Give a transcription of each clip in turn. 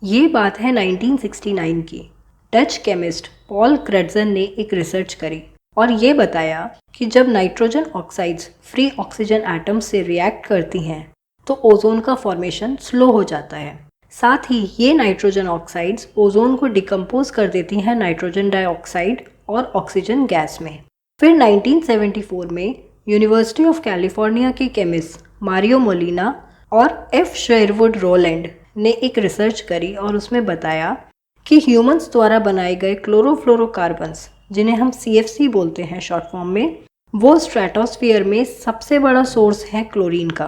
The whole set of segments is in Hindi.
ये बात है 1969 की। डच केमिस्ट पॉल क्रेट्ज़न ने एक रिसर्च करी और ये बताया कि जब nitrogen oxides free oxygen atoms से रिएक्ट करती हैं तो ओजोन का फॉर्मेशन स्लो हो जाता है। साथ ही ये नाइट्रोजन ऑक्साइड्स ओजोन को डिकम्पोज कर देती हैं नाइट्रोजन डाइऑक्साइड और ऑक्सीजन गैस में। फिर 1974 में यूनिवर्सिटी ऑफ कैलिफोर्निया के केमिस्ट मारियो मोलिना और एफ शेरवुड रोलैंड ने एक रिसर्च करी और उसमें बताया कि ह्यूमंस द्वारा बनाए गए क्लोरोफ्लोरोकार्बन्स, जिन्हें हम CFC बोलते हैं शॉर्ट फॉर्म में, वो स्ट्रेटोस्फीयर में सबसे बड़ा सोर्स है क्लोरीन का,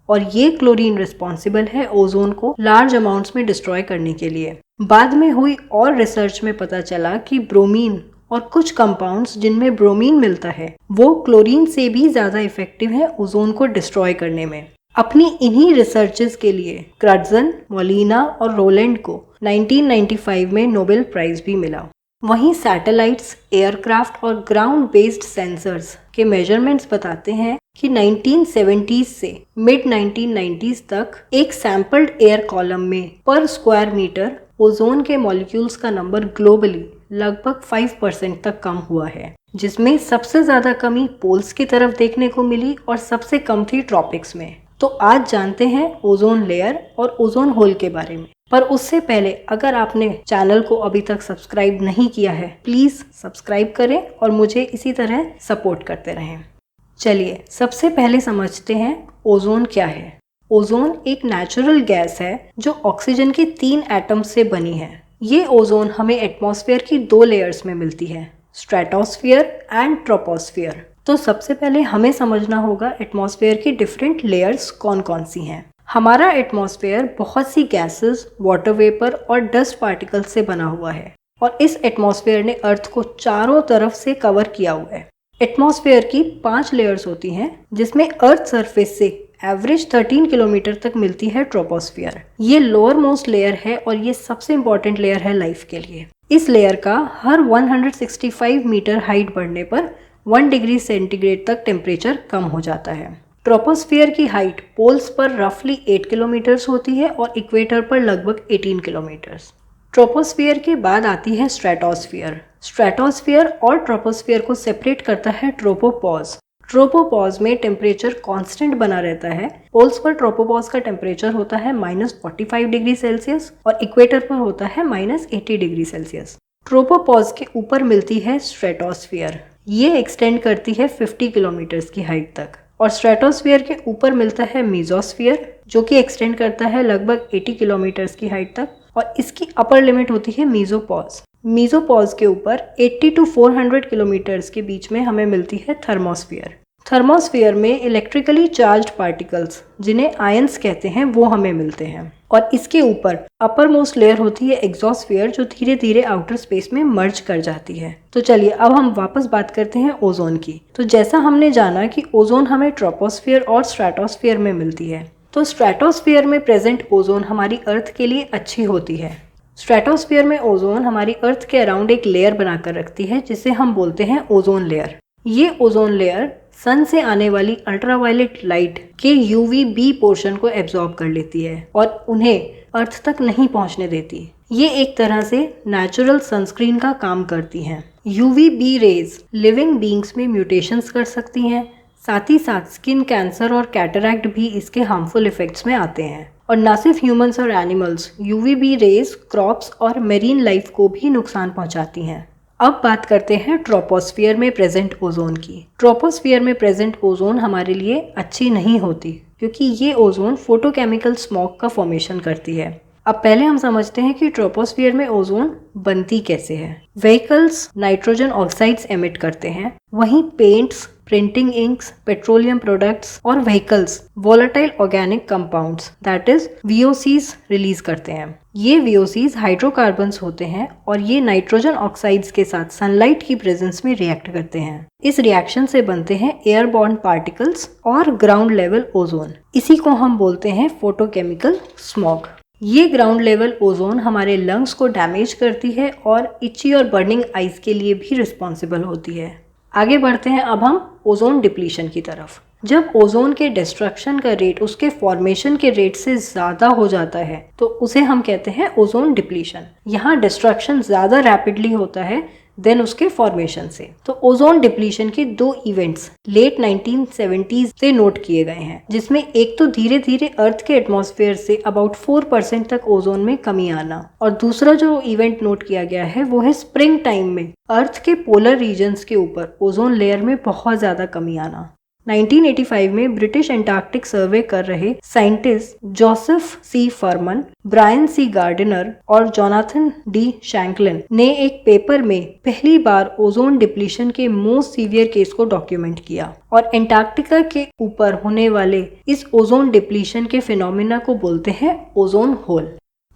और ये क्लोरीन रिस्पॉन्सिबल है ओजोन को लार्ज अमाउंट्स में डिस्ट्रॉय करने के लिए। बाद में हुई और रिसर्च में पता चला कि ब्रोमीन और कुछ कंपाउंड्स जिनमें ब्रोमीन मिलता है वो क्लोरीन से भी ज़्यादा इफेक्टिव है ओजोन को डिस्ट्रॉय करने में। अपनी इन्हीं रिसर्चेस के लिए क्रेट्ज़न, मोलिना और रोलैंड को 1995 में नोबेल प्राइज भी मिला। वहीं सैटेलाइट्स, एयरक्राफ्ट और ग्राउंड बेस्ड सेंसर्स के मेजरमेंट्स बताते हैं कि 1970s से मिड 1990s तक एक सैंपल्ड एयर कॉलम में पर स्क्वायर मीटर ओजोन के मॉलिक्यूल्स का नंबर ग्लोबली लगभग 5% तक कम हुआ है, जिसमें सबसे ज़्यादा कमी पोल्स की तरफ देखने को मिली और सबसे कम थी ट्रॉपिक्स में। तो आज जानते हैं ओजोन लेयर और ओजोन होल के बारे में। पर उससे पहले अगर आपने चैनल को अभी तक सब्सक्राइब नहीं किया है, प्लीज़ सब्सक्राइब करें और मुझे इसी तरह सपोर्ट करते रहें। चलिए सबसे पहले समझते हैं ओजोन क्या है। ओजोन एक नेचुरल गैस है जो ऑक्सीजन के 3 एटम्स से बनी है। ये ओजोन हमें एटमॉस्फेयर की 2 लेयर्स में मिलती है, स्ट्रेटोस्फीयर एंड ट्रोपोस्फीयर। तो सबसे पहले हमें समझना होगा एटमॉस्फेयर की डिफरेंट लेयर्स कौन कौन सी हैं। हमारा एटमॉस्फेयर बहुत सी गैसेस, वाटर वेपर और डस्ट पार्टिकल्स से बना हुआ है और इस एटमॉस्फेयर ने अर्थ को चारों तरफ से कवर किया हुआ है। एटमॉस्फेयर की 5 लेयर्स होती हैं, जिसमें अर्थ सरफेस से एवरेज 13 किलोमीटर तक मिलती है ट्रोपोस्फियर। ये लोअर मोस्ट लेयर है और ये सबसे इंपॉर्टेंट लेयर है लाइफ के लिए। इस लेयर का हर 165 मीटर हाइट बढ़ने पर 1 डिग्री सेंटीग्रेड तक टेम्परेचर कम हो जाता है। ट्रोपोस्फियर की हाइट पोल्स पर रफली 8 किलोमीटर्स होती है और इक्वेटर पर लगभग 18 किलोमीटर्स। ट्रोपोस्फियर के बाद आती है स्ट्रेटोस्फियर। स्ट्रेटोस्फियर और ट्रोपोस्फियर को सेपरेट करता है ट्रोपोपॉज। ट्रोपोपॉज में टेम्परेचर कांस्टेंट बना रहता है। पोल्स पर ट्रोपोपॉज का टेम्परेचर होता है -45 डिग्री सेल्सियस और इक्वेटर पर होता है -80 डिग्री सेल्सियस। ट्रोपोपॉज के ऊपर मिलती है स्ट्रेटोस्फियर। ये एक्सटेंड करती है 50 किलोमीटर्स की हाइट तक। और स्ट्रेटोस्फियर के ऊपर मिलता है मीजोस्फियर, जो कि एक्सटेंड करता है लगभग 80 किलोमीटर्स की हाइट तक, और इसकी अपर लिमिट होती है मीजोपॉज। मीजोपॉज के ऊपर 80 to 400 किलोमीटर्स के बीच में हमें मिलती है थर्मोस्फियर। थर्मोस्फियर में इलेक्ट्रिकली चार्ज्ड पार्टिकल्स, जिन्हें आयंस कहते हैं, वो हमें मिलते हैं। और इसके ऊपर अपर मोस्ट लेयर होती है एक्सोस्फियर, जो धीरे धीरे आउटर स्पेस में मर्ज कर जाती है। तो चलिए अब हम वापस बात करते हैं ओजोन की। तो जैसा हमने जाना कि ओजोन हमें ट्रोपोस्फियर और स्ट्रेटोस्फियर में मिलती है, तो स्ट्रेटोस्फियर में प्रेजेंट ओजोन हमारी अर्थ के लिए अच्छी होती है। स्ट्रेटोस्फियर में ओजोन हमारी अर्थ के अराउंड एक लेयर बनाकर रखती है, जिसे हम बोलते हैं ओजोन लेयर। ये ओजोन लेयर सन से आने वाली अल्ट्रावायलेट लाइट के UVB पोर्शन को एब्जॉर्ब कर लेती है और उन्हें अर्थ तक नहीं पहुंचने देती। ये एक तरह से नेचुरल सनस्क्रीन का काम करती हैं। UVB रेज लिविंग बींग्स में म्यूटेशंस कर सकती हैं। साथ ही साथ स्किन कैंसर और कैटरैक्ट भी इसके हार्मफुल इफेक्ट्स में आते हैं। और न सिर्फ ह्यूमंस और एनिमल्स, UVB रेज क्रॉप्स और मेरीन लाइफ को भी नुकसान पहुंचाती हैं। अब बात करते हैं ट्रोपोस्फियर में प्रेजेंट ओजोन की। ट्रोपोस्फियर में प्रेजेंट ओजोन हमारे लिए अच्छी नहीं होती, क्योंकि ये ओजोन फोटोकेमिकल स्मॉग का फॉर्मेशन करती है। अब पहले हम समझते हैं कि ट्रोपोस्फियर में ओजोन बनती कैसे है। व्हीकल्स नाइट्रोजन ऑक्साइड्स एमिट करते हैं, वहीं paints, printing inks, petroleum products और vehicles volatile organic compounds that is VOCs release करते हैं। ये VOCs हाइड्रोकार्बन्स होते हैं और ये नाइट्रोजन ऑक्साइड्स के साथ सनलाइट की प्रेजेंस में रिएक्ट करते हैं। इस रिएक्शन से बनते हैं एयरबॉर्न पार्टिकल्स और ग्राउंड लेवल ओजोन। इसी को हम बोलते हैं फोटोकेमिकल स्मॉग। ये ग्राउंड लेवल ओजोन हमारे लंग्स को डैमेज करती है और इची और बर्निंग आइज के लिए भी रिस्पॉन्सिबल होती है। आगे बढ़ते हैं अब हम ओजोन डिप्लीशन की तरफ। जब ओजोन के डिस्ट्रक्शन का रेट उसके फॉर्मेशन के रेट से ज्यादा हो जाता है तो उसे हम कहते हैं ओजोन डिप्लीशन। यहाँ डिस्ट्रक्शन ज्यादा रैपिडली होता है देन उसके फॉर्मेशन से। तो ओजोन डिप्लीशन के दो इवेंट्स लेट 1970s से नोट किए गए हैं, जिसमें एक तो धीरे धीरे अर्थ के एटमॉस्फेयर से अबाउट 4% तक ओजोन में कमी आना, और दूसरा जो इवेंट नोट किया गया है वो है स्प्रिंग टाइम में अर्थ के पोलर रीजन्स के ऊपर ओजोन लेयर में बहुत ज्यादा कमी आना। 1985 में ब्रिटिश एंटार्क्टिक सर्वे कर रहे साइंटिस्ट जोसेफ सी फरमन, ब्रायन सी गार्डिनर और जोनाथन डी शैंकलिन ने एक पेपर में पहली बार ओजोन डिप्लीशन के मोस्ट सीवियर केस को डॉक्यूमेंट किया और एंटार्क्टिका के ऊपर होने वाले इस ओजोन डिप्लीशन के फिनोमिना को बोलते हैं ओजोन होल।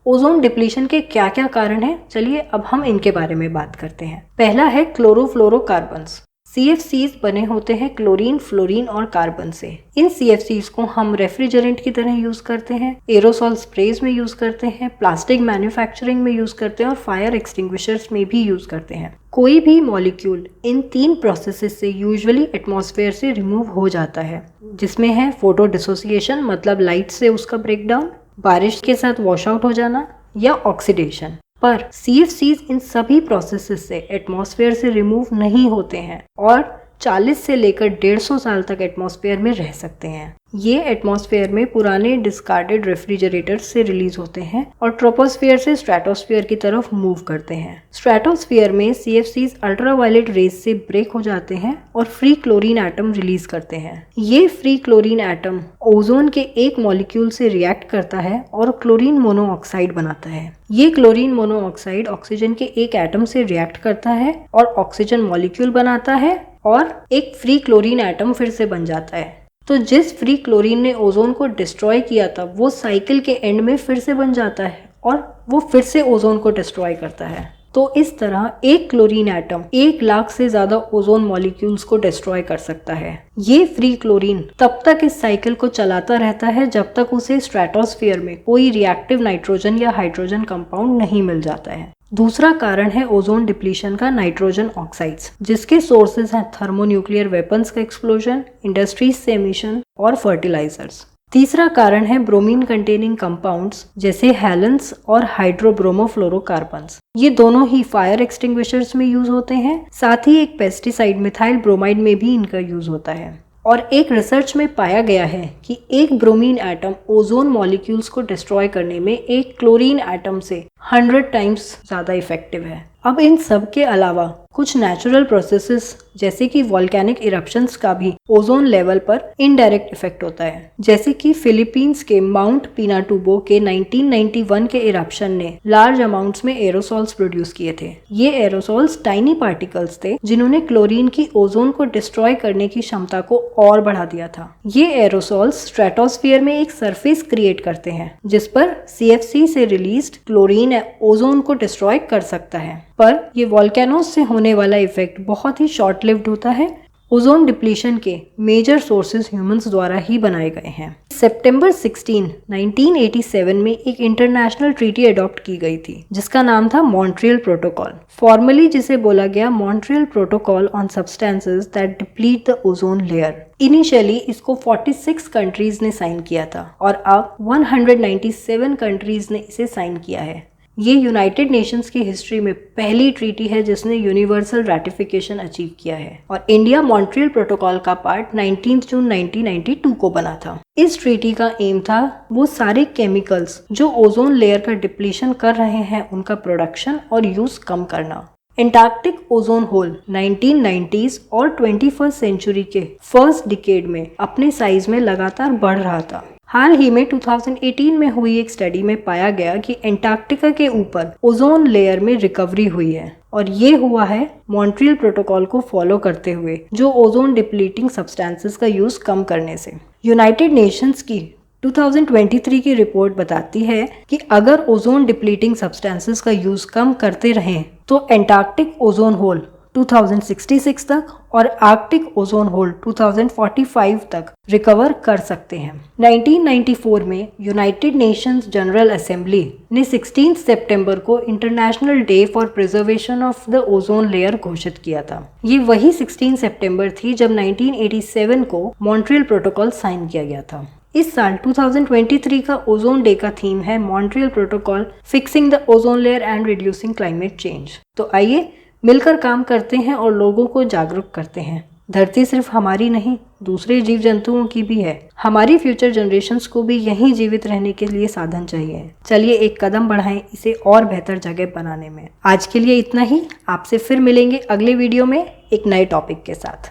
ओजोन डिप्लीशन के क्या क्या कारण हैं? चलिए अब हम इनके बारे में बात करते हैं। पहला है क्लोरोफ्लोरोकार्बन्स। CFCs बने होते हैं क्लोरीन, फ्लोरीन और कार्बन से। इन CFCs को हम रेफ्रिजरेंट की तरह यूज करते हैं, एरोसॉल स्प्रेज में यूज करते हैं, प्लास्टिक मैन्युफैक्चरिंग में यूज करते हैं और फायर एक्सटिंग्विशर्स में भी यूज करते हैं। कोई भी मॉलिक्यूल इन 3 प्रोसेसेस से यूजुअली एटमॉस्फेयर से रिमूव हो जाता है, जिसमें है फोटो डिसोसिएशन मतलब लाइट से उसका ब्रेकडाउन, बारिश के साथ वॉश आउट हो जाना, या ऑक्सीडेशन। पर CFCs इन सभी प्रोसेसेस से एटमॉस्फेयर से रिमूव नहीं होते हैं और 40 से लेकर 150 साल तक एटमॉस्फेयर में रह सकते हैं। ये एटमॉस्फेयर में पुराने डिस्कार्डेड रेफ्रिजरेटर्स से रिलीज होते हैं और ट्रोपोस्फेयर से स्ट्रेटोस्फेयर की तरफ मूव करते हैं। स्ट्रेटोस्फेयर में CFCs अल्ट्रावायलेट रेज से ब्रेक हो जाते हैं और फ्री क्लोरीन एटम रिलीज करते हैं। ये फ्री क्लोरीन एटम ओजोन के एक मॉलिक्यूल से रिएक्ट करता है और क्लोरीन मोनोऑक्साइड बनाता है। ये क्लोरीन मोनोऑक्साइड ऑक्सीजन के एक एटम से रिएक्ट करता है और ऑक्सीजन मॉलिक्यूल बनाता है और एक फ्री क्लोरीन एटम फिर से बन जाता है। तो जिस फ्री क्लोरीन ने ओजोन को डिस्ट्रॉय किया था वो साइकिल के एंड में फिर से बन जाता है और वो फिर से ओजोन को डिस्ट्रॉय करता है। तो इस तरह एक क्लोरीन एटम 1 लाख से ज्यादा ओजोन मॉलिक्यूल्स को डिस्ट्रॉय कर सकता है। ये फ्री क्लोरीन तब तक इस साइकिल को चलाता रहता है जब तक उसे स्ट्रेटोस्फीयर में कोई रिएक्टिव नाइट्रोजन या हाइड्रोजन कंपाउंड नहीं मिल जाता है। दूसरा कारण है ओजोन डिप्लीशन का नाइट्रोजन ऑक्साइड्स, जिसके सोर्सेज हैं थर्मोन्यूक्लियर वेपन्स का एक्सप्लोजन, इंडस्ट्रीज से एमिशन और फर्टिलाइजर्स। तीसरा कारण है ब्रोमीन कंटेनिंग कंपाउंड्स जैसे हैलेंस और हाइड्रोब्रोमोफ्लोरोकार्बन्स। ये दोनों ही फायर एक्सटिंग्विशर्स में यूज होते हैं, साथ ही एक पेस्टिसाइड मिथाइल ब्रोमाइड में भी इनका यूज होता है। और एक रिसर्च में पाया गया है कि एक ब्रोमीन एटम ओजोन मॉलिक्यूल्स को डिस्ट्रॉय करने में एक क्लोरीन एटम से 100 टाइम्स ज्यादा इफेक्टिव है। अब इन सब के अलावा कुछ नेचुरल प्रोसेसेस जैसे कि वॉल्केनिक इरप्शंस का भी ओजोन लेवल पर इनडायरेक्ट इफेक्ट होता है, जैसे कि फिलीपींस के माउंट पिनाटुबो के 1991 के इरप्शन ने लार्ज अमाउंट्स में एरोसॉल्स प्रोड्यूस किए थे। ये एरोसॉल्स टाइनी पार्टिकल्स थे जिन्होंने क्लोरीन की ओजोन को डिस्ट्रॉय करने की क्षमता को और बढ़ा दिया था। ये एरोसॉल्स स्ट्रेटोस्फीयर में एक सरफेस क्रिएट करते हैं जिस पर CFC से रिलीज्ड क्लोरीन ओजोन को डिस्ट्रॉय कर सकता है, पर ये वॉल्केनोस से होने वाला इफेक्ट बहुत ही शॉर्ट लिव्ड होता है। ओजोन डिप्लीशन के मेजर सोर्सेज ह्यूमंस द्वारा ही बनाए गए हैं। सितंबर 16, 1987 में एक इंटरनेशनल ट्रीटी अडॉप्ट की गई थी जिसका नाम था मॉन्ट्रियल प्रोटोकॉल, फॉर्मली जिसे बोला गया Montreal protocol on substances that deplete the ozone layer. Initially इसको 46 कंट्रीज ने साइन किया था और अब 197 कंट्रीज ने इसे साइन किया है। ये यूनाइटेड नेशंस की हिस्ट्री में पहली ट्रीटी है जिसने यूनिवर्सल रैटिफिकेशन अचीव किया है और इंडिया मॉन्ट्रियल प्रोटोकॉल का पार्ट 19 जून 1992 को बना था। इस ट्रीटी का एम था वो सारे केमिकल्स जो ओजोन लेयर का डिप्लीशन कर रहे हैं उनका प्रोडक्शन और यूज कम करना। एंटार्क्टिक ओजोन होल 1990s और 21st सेंचुरी के फर्स्ट डिकेड में अपने साइज में लगातार बढ़ रहा था। हाल ही में 2018 में हुई एक स्टडी में पाया गया कि एंटार्क्टिका के ऊपर ओजोन लेयर में रिकवरी हुई है और ये हुआ है मॉन्ट्रियल प्रोटोकॉल को फॉलो करते हुए, जो ओजोन डिप्लीटिंग सब्सटेंसेस का यूज कम करने से। यूनाइटेड नेशंस की 2023 की रिपोर्ट बताती है कि अगर ओजोन डिप्लीटिंग सब्सटेंसेस का यूज कम करते रहें तो एंटार्क्टिक ओजोन होल 2066 तक और आर्कटिक ओजोन होल 2045 तक रिकवर कर सकते हैं। 1994 में यूनाइटेड नेशंस जनरल असेंबली ने 16 सितंबर को international day for preservation of the ozone layer घोषित किया था। ये वही 16 सितंबर थी जब 1987 को मॉन्ट्रियल प्रोटोकॉल साइन किया गया था। इस साल 2023 का ओजोन डे का थीम है Montreal protocol fixing the ozone layer and reducing climate change. तो आइए मिलकर काम करते हैं और लोगों को जागरूक करते हैं। धरती सिर्फ हमारी नहीं, दूसरे जीव जंतुओं की भी है। हमारी फ्यूचर जनरेशन्स को भी यहीं जीवित रहने के लिए साधन चाहिए। चलिए एक कदम बढ़ाएं इसे और बेहतर जगह बनाने में। आज के लिए इतना ही। आपसे फिर मिलेंगे अगले वीडियो में एक नए टॉपिक के साथ।